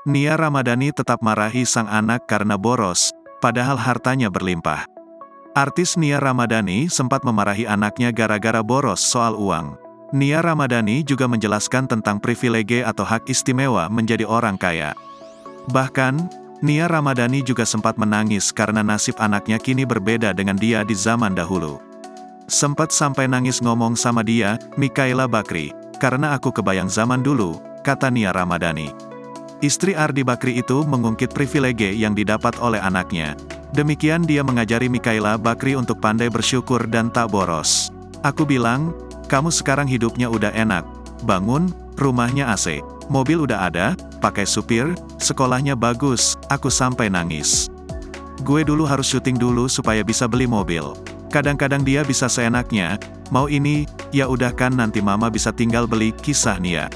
Nia Ramadhani tetap marahi sang anak karena boros, padahal hartanya berlimpah. Artis Nia Ramadhani sempat memarahi anaknya gara-gara boros soal uang. Nia Ramadhani juga menjelaskan tentang privilege atau hak istimewa menjadi orang kaya. Bahkan, Nia Ramadhani juga sempat menangis karena nasib anaknya kini berbeda dengan dia di zaman dahulu. Sempat sampai nangis ngomong sama dia, Mikaela Bakri, karena aku kebayang zaman dulu, kata Nia Ramadhani. Istri Ardi Bakri itu mengungkit privilege yang didapat oleh anaknya. Demikian dia mengajari Mikaela Bakri untuk pandai bersyukur dan tak boros. Aku bilang, kamu sekarang hidupnya udah enak. Bangun, rumahnya AC, mobil udah ada, pakai supir, sekolahnya bagus, aku sampai nangis. Gue dulu harus syuting dulu supaya bisa beli mobil. Kadang-kadang dia bisa seenaknya, mau ini, ya udah kan nanti mama bisa tinggal beli, kisah Nia.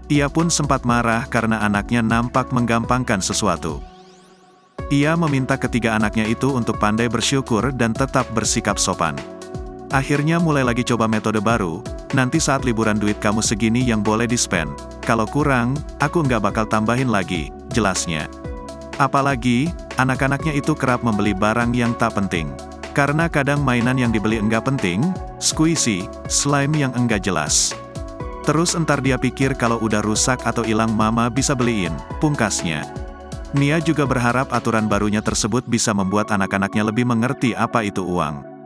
Ia pun sempat marah karena anaknya nampak menggampangkan sesuatu. Ia meminta ketiga anaknya itu untuk pandai bersyukur dan tetap bersikap sopan. Akhirnya mulai lagi coba metode baru, nanti saat liburan duit kamu segini yang boleh di-spend. Kalau kurang, aku nggak bakal tambahin lagi, jelasnya. Apalagi, anak-anaknya itu kerap membeli barang yang tak penting. Karena kadang mainan yang dibeli enggak penting, squishy, slime yang enggak jelas. Terus entar dia pikir kalau udah rusak atau hilang mama bisa beliin, pungkasnya. Nia juga berharap aturan barunya tersebut bisa membuat anak-anaknya lebih mengerti apa itu uang.